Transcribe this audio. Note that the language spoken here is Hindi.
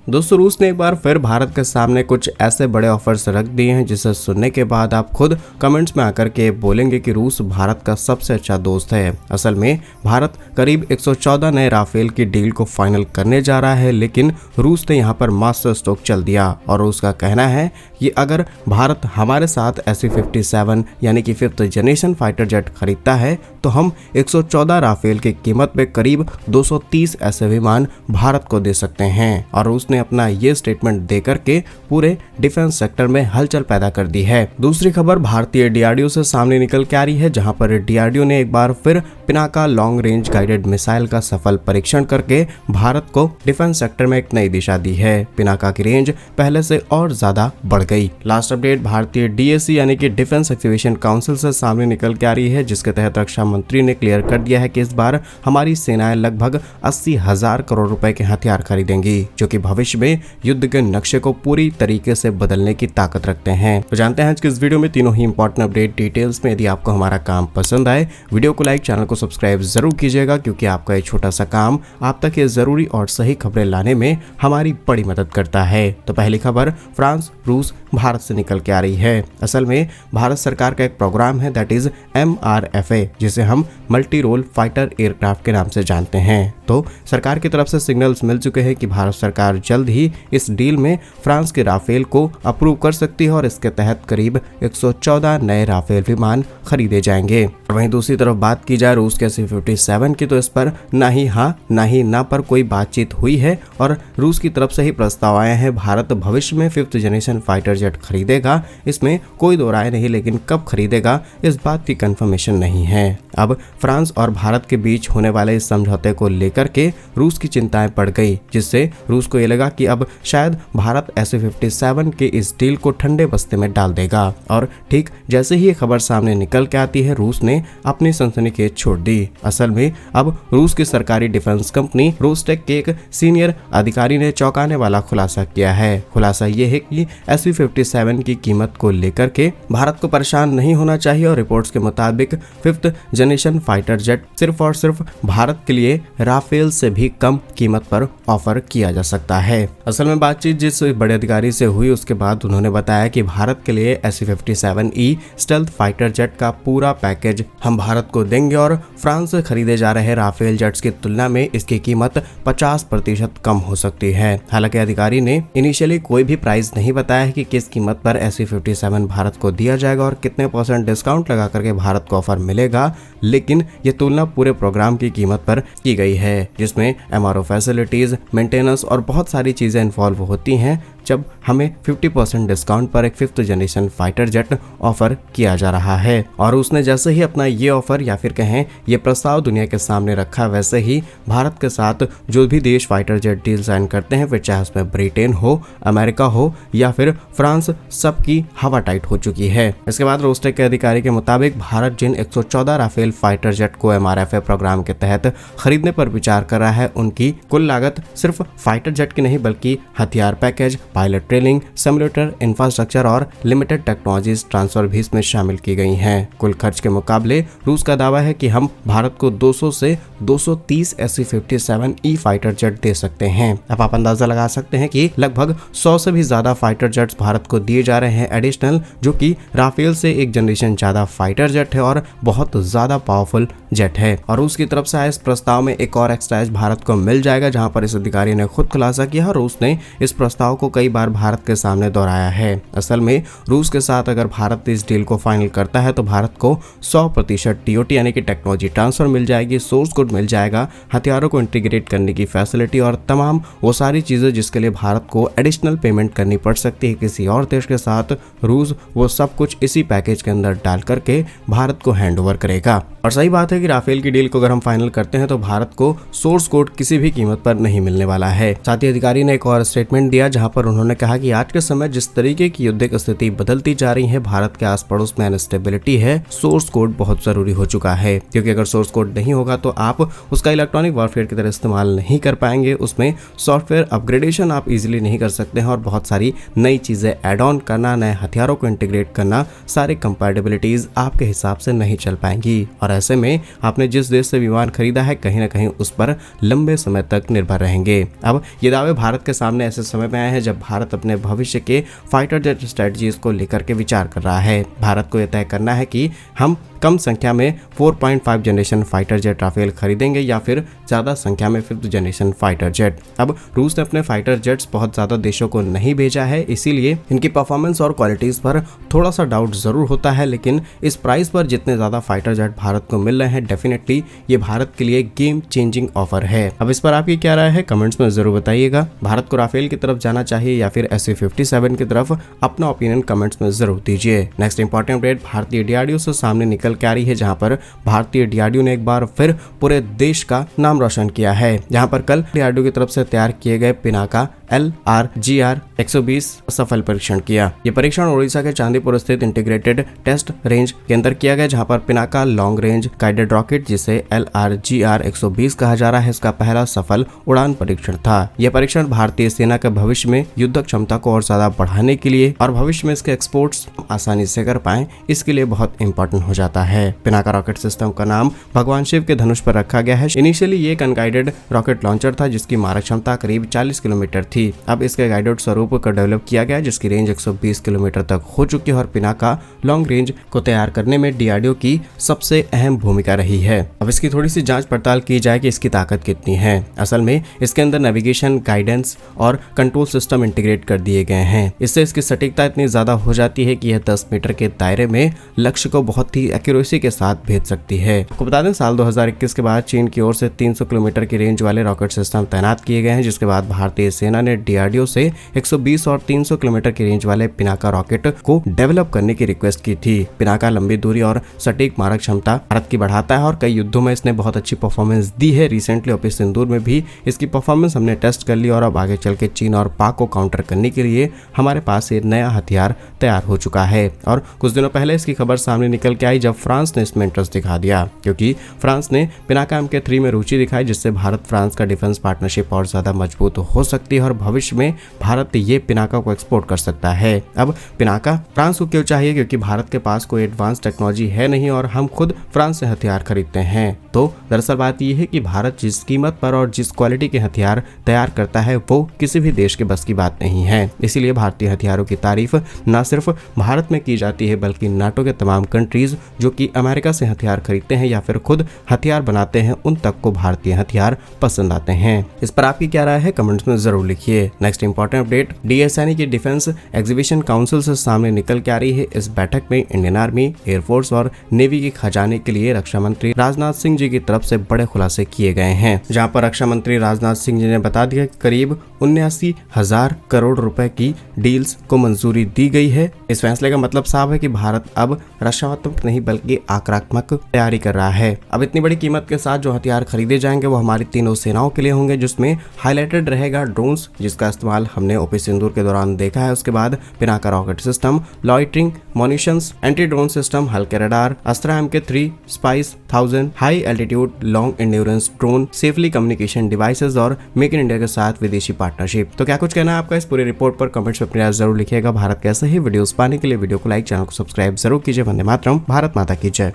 दोस्तों रूस ने एक बार फिर भारत के सामने कुछ ऐसे बड़े ऑफर्स रख दिए हैं जिसे सुनने के बाद आप खुद कमेंट्स में आकर के बोलेंगे कि रूस भारत का सबसे अच्छा दोस्त है। असल में भारत करीब 114 नए राफेल की डील को फाइनल करने जा रहा है, लेकिन रूस ने यहाँ पर मास्टर स्ट्रोक चल दिया और रूस का कहना है कि अगर भारत हमारे साथ SU-57 यानी कि 5th जनरेशन फाइटर जेट खरीदता है तो हम 114 राफेल की कीमत पे करीब 230 ऐसे विमान भारत को दे सकते हैं। और रूस ने अपना ये स्टेटमेंट देकर के पूरे डिफेंस सेक्टर में हलचल पैदा कर दी है। दूसरी खबर भारतीय DRDO से सामने निकल के आ रही है, जहां पर DRDO ने एक बार फिर Pinaka long range guided missile का सफल परीक्षण करके भारत को डिफेंस सेक्टर में एक नई दिशा दी है। पिनाका की रेंज पहले से और ज्यादा बढ़ गई। लास्ट अपडेट भारतीय DAC यानी कि डिफेंस एक्विजिशन काउंसिल से सामने निकल के आ रही है, जिसके तहत रक्षा मंत्री ने क्लियर कर दिया है कि इस बार हमारी सेनाएं लगभग 80,000 करोड़ रुपए के हथियार खरीदेंगी, जो कि भविष्य में युद्ध के नक्शे को पूरी तरीके से बदलने की ताकत रखते हैं। तो जानते हैं आज की इस वीडियो में तीनों ही इंपॉर्टेंट अपडेट डिटेल्स में। यदि आपको हमारा काम पसंद आए, वीडियो को लाइक, चैनल को सब्सक्राइब जरूर कीजिएगा, क्योंकि आपका ये छोटा सा काम आप तक ये जरूरी और सही खबरें लाने में हमारी बड़ी मदद करता है। तो पहली खबर फ्रांस रूस भारत से निकल के आ रही है। असल में भारत सरकार का एक प्रोग्राम है दैट इज MRFA, जिसे हम मल्टी रोल फाइटर एयरक्राफ्ट के नाम से जानते हैं। तो सरकार की तरफ से सिग्नल्स मिल चुके हैं कि भारत सरकार जल्द ही इस डील में फ्रांस के राफेल को अप्रूव कर सकती है और इसके तहत करीब 114 नए राफेल विमान खरीदे जाएंगे। और वहीं दूसरी तरफ बात की जाए रूस के SU-57 की, तो इस पर ना ही हाँ ना ही ना पर कोई बातचीत हुई है और रूस की तरफ से ही प्रस्ताव आए हैं। भारत भविष्य में 5th जनरेशन फाइटर जेट खरीदेगा, इसमें कोई दो राय नहीं, लेकिन कब खरीदेगा इस बात की कंफर्मेशन नहीं है। अब फ्रांस और भारत के बीच होने वाले इस समझौते को लेकर के रूस की चिंताएं बढ़ गई, जिससे रूस को ये लगा कि अब शायद भारत SU-57 के इस डील को ठंडे बस्ते में डाल देगा। और ठीक जैसे ही ये खबर सामने निकल के आती है, रूस ने अपनी सनसनीखेज छोड़ दी। असल में अब रूस की सरकारी डिफेंस कंपनी रोस्टेक के एक सीनियर अधिकारी ने चौंकाने वाला खुलासा किया है। खुलासा ये है कि SU-57 की कीमत को लेकर के भारत को परेशान नहीं होना चाहिए और रिपोर्ट्स के मुताबिक 5th जनरेशन फाइटर जेट सिर्फ और सिर्फ भारत के लिए राफेल से भी कम कीमत पर ऑफर किया जा सकता है। असल में बातचीत जिस बड़े अधिकारी से हुई उसके बाद उन्होंने बताया कि भारत के लिए SU-57E स्टेल्थ फाइटर जेट का पूरा पैकेज हम भारत को देंगे और फ्रांस से खरीदे जा रहे राफेल जेट्स की तुलना में इसकी कीमत 50% कम हो सकती है। हालांकि अधिकारी ने इनिशियली कोई भी प्राइस नहीं बताया है कि किस कीमत पर SU-57 भारत को दिया जाएगा और कितने % डिस्काउंट लगा करके भारत को ऑफर मिलेगा, लेकिन ये तुलना पूरे प्रोग्राम की कीमत पर की गई है, जिसमें MRO फैसिलिटीज, मेंटेनेंस और बहुत सारी चीजें इन्वॉल्व होती हैं जब हमें 50% डिस्काउंट पर एक 5th generation fighter jet offer किया जा रहा है। और उसने जैसे ही अपना ये ऑफर या फिर कहें ये प्रस्ताव दुनिया के सामने रखा, वैसे ही भारत के साथ जो भी देश फाइटर जेट डील साइन करते हैं, फिर चाहे उसमें ब्रिटेन हो, अमेरिका हो या फिर फ्रांस, सबकी हवा टाइट हो चुकी है। इसके बाद रोस्टेक के अधिकारी के मुताबिक भारत जिन 114 राफेल फाइटर जेट को MRFA प्रोग्राम के तहत खरीदने पर विचार कर रहा है, उनकी कुल लागत सिर्फ फाइटर जेट की नहीं बल्कि हथियार package, pilot training, simulator, infrastructure और लिमिटेड टेक्नोलॉजीज ट्रांसफर भी इसमें शामिल की गई हैं। कुल खर्च के मुकाबले रूस का दावा है कि हम भारत को 200 से 230 SU-57E फाइटर जेट दे सकते हैं। अब आप अंदाजा लगा सकते हैं कि लगभग 100 से भी ज्यादा फाइटर जेट्स भारत को दिए जा रहे हैं एडिशनल, जो कि राफेल से एक जनरेशन ज्यादा फाइटर जेट है और बहुत ज्यादा पावरफुल जेट है। और रूस की तरफ से आए इस प्रस्ताव में एक और एक्स्ट्रा भारत को मिल जाएगा, जहां पर इस अधिकारी ने खुद खुलासा किया और रूस ने इस प्रस्ताव को कई बार भारत के सामने दोहराया है। असल में रूस के साथ अगर भारत इस डील को फाइनल करता है तो भारत को 100% TOT यानी कि टेक्नोलॉजी ट्रांसफर मिल जाएगी, सोर्स कोड मिल जाएगा, हथियारों को इंटीग्रेट करने की फैसिलिटी और तमाम वो सारी चीजें जिसके लिए भारत को एडिशनल पेमेंट करनी पड़ सकती है किसी और देश के साथ, रूस वो सब कुछ इसी पैकेज के अंदर डाल करके भारत को हैंड ओवर करेगा। और सही बात है कि राफेल की डील को अगर हम फाइनल करते हैं तो भारत को सोर्स कोड किसी भी कीमत पर नहीं मिलने वाला है। साथ ही अधिकारी ने एक और स्टेटमेंट दिया जहां पर उन्होंने कहा कि आज के समय जिस तरीके की युद्धिक स्थिति बदलती जा रही है, भारत के आस पड़ोस में अनस्टेबिलिटी है, सोर्स कोड बहुत जरूरी हो चुका है, क्योंकि अगर सोर्स कोड नहीं होगा तो आप उसका इलेक्ट्रॉनिक वॉरफेयर की तरह इस्तेमाल नहीं कर पाएंगे। उसमें सॉफ्टवेयर अपग्रेडेशन आप इजीली नहीं कर सकते हैं और बहुत सारी नई चीजें ऐड ऑन करना, नए हथियारों को इंटीग्रेट करना, सारे कंपैटिबिलिटीज आपके हिसाब से नहीं चल पाएंगी। और ऐसे में आपने जिस देश से विमान खरीदा है, कहीं ना कहीं उस पर लंबे समय तक निर्भर रहेंगे। अब ये दावे भारत के सामने ऐसे समय में आए हैं जब भारत अपने भविष्य के फाइटर जेट स्ट्रेटजीज को लेकर के विचार कर रहा है। भारत को यह तय करना है कि हम कम संख्या में 4.5 जनरेशन फाइटर जेट राफेल खरीदेंगे या फिर ज्यादा संख्या में 5th जनरेशन फाइटर जेट। अब रूस ने अपने फाइटर जेट्स बहुत ज्यादा देशों को नहीं भेजा है, इसीलिए इनकी परफॉर्मेंस और क्वालिटीज पर थोड़ा सा डाउट जरूर होता है, लेकिन इस प्राइस पर जितने ज्यादा फाइटर जेट भारत को मिल रहे हैं, डेफिनेटली ये भारत के लिए गेम चेंजिंग ऑफर है। अब इस पर आपकी क्या राय है, कमेंट्स में जरूर बताइएगा। भारत को राफेल की तरफ जाना चाहिए या फिर SU-57 की तरफ, अपना ओपिनियन कमेंट्स में जरूर दीजिए। नेक्स्ट इंपॉर्टेंट अपडेट भारतीय DRDO से सामने निकल के आ रही है, जहां पर भारतीय DRDO ने एक बार फिर पूरे देश का नाम रोशन किया है। जहां पर कल DRDO की तरफ से तैयार किए गए पिनाका LRGR 120 सफल परीक्षण किया। ये परीक्षण ओडिशा के चांदीपुर स्थित इंटीग्रेटेड टेस्ट रेंज के अंदर किया गया, जहां पर Pinaka long range guided rocket, जिसे LRGR 120 कहा जा रहा है, इसका पहला सफल उड़ान परीक्षण था। यह परीक्षण भारतीय सेना के भविष्य में युद्धक क्षमता को और ज्यादा बढ़ाने के लिए और भविष्य में इसके एक्सपोर्ट्स आसानी से कर पाए, इसके लिए बहुत इंपॉर्टेंट हो जाता है। पिनाका रॉकेट सिस्टम का नाम भगवान शिव के धनुष पर रखा गया है। इनिशियली ये एक अनगाइडेड रॉकेट लॉन्चर था जिसकी मारक क्षमता करीब 40 किलोमीटर थी। अब इसके गाइडेड स्वरूप को डेवलप किया गया, जिसकी रेंज 120 किलोमीटर तक हो चुकी है और पिनाका लॉन्ग रेंज को तैयार करने में DRDO की सबसे अहम भूमिका रही है। अब इसकी थोड़ी सी जांच पड़ताल की जाए कि इसकी ताकत कितनी है। असल में इसके अंदर नेविगेशन, गाइडेंस और कंट्रोल सिस्टम इंटीग्रेट कर दिए गए हैं। इससे इसकी सटीकता इतनी ज्यादा हो जाती है कि यह 10 मीटर के दायरे में लक्ष्य को बहुत ही एक्यूरेसी के साथ भेज सकती है। आपको बता दें, साल 2021 के बाद चीन की ओर से 300 किलोमीटर की रेंज वाले रॉकेट सिस्टम तैनात किए गए हैं, जिसके बाद भारतीय सेना ने DRDO से 120 और 300 किलोमीटर की रेंज वाले पिनाका रॉकेट को डेवलप करने की रिक्वेस्ट की थी। पिनाका लंबी दूरी और सटीक मारक क्षमता भारत की बढ़ाता है और कई युद्धों में इसने बहुत अच्छी परफॉर्मेंस दी है। रिसेंटली ऑपरेशन सिंदूर में भी इसकी परफॉर्मेंस हमने टेस्ट कर ली और अब आगे चल के चीन और पाक को काउंटर करने के लिए हमारे पास एक नया हथियार तैयार हो चुका है। और कुछ दिनों पहले इसकी खबर सामने निकल के आई जब फ्रांस ने इसमें इंटरेस्ट दिखा दिया, क्योंकि फ्रांस ने पिनाका MK3 में रुचि दिखाई, जिससे भारत फ्रांस का डिफेंस पार्टनरशिप और ज्यादा मजबूत हो सकती है और भविष्य में भारत ये पिनाका को एक्सपोर्ट कर सकता है। अब पिनाका फ्रांस को क्यों चाहिए, क्योंकि भारत के पास कोई एडवांस टेक्नोलॉजी है नहीं और हम खुद फ्रांस से हथियार खरीदते हैं। तो दरअसल बात यह है कि भारत जिस कीमत पर और जिस क्वालिटी के हथियार तैयार करता है वो किसी भी देश के बस की बात नहीं है। इसीलिए भारतीय हथियारों की तारीफ न सिर्फ भारत में की जाती है बल्कि नाटो के तमाम कंट्रीज जो कि अमेरिका से हथियार खरीदते हैं या फिर खुद हथियार बनाते हैं, उन तक को भारतीय हथियार पसंद आते हैं। इस पर आपकी क्या राय है, कमेंट्स में जरूर लिखिए। नेक्स्ट इंपॉर्टेंट अपडेट DSNE की डिफेंस एग्जीबिशन काउंसिल से सामने निकल के आ रही है। इस बैठक में इंडियन आर्मी, एयरफोर्स और नेवी के खजाने के लिए रक्षा मंत्री राजनाथ सिंह जी की तरफ से बड़े खुलासे किए गए हैं, जहां पर रक्षा मंत्री राजनाथ सिंह जी ने बता दिया कि करीब 79,000 करोड़ रुपए की डील्स को मंजूरी दी गई है। इस फैसले का मतलब साफ है कि भारत अब रक्षात्मक नहीं बल्कि आक्रामक तैयारी कर रहा है। अब इतनी बड़ी कीमत के साथ जो हथियार खरीदे जाएंगे वो हमारी तीनों सेनाओं के लिए होंगे, जिसमें हाईलाइटेड रहेगा ड्रोन्स, जिसका इस्तेमाल हमने ऑपरेशन सिंदूर के दौरान देखा है। उसके बाद Pinaka rocket system, loitering munitions, anti drone system, हल्के radar, Astra MK3, spice 1000, high altitude long endurance drone, safely communication devices और मेक इन इंडिया के साथ विदेशी पार्टनरशिप। तो क्या कुछ कहना है आपका इस पूरी रिपोर्ट पर, कमेंट्स में अपनी राय जरूर लिखिएगा। भारत के ऐसे ही वीडियोस पाने के लिए वीडियो को लाइक, चैनल को सब्सक्राइब जरूर कीजिए। वंदे मातरम, भारत माता की जय।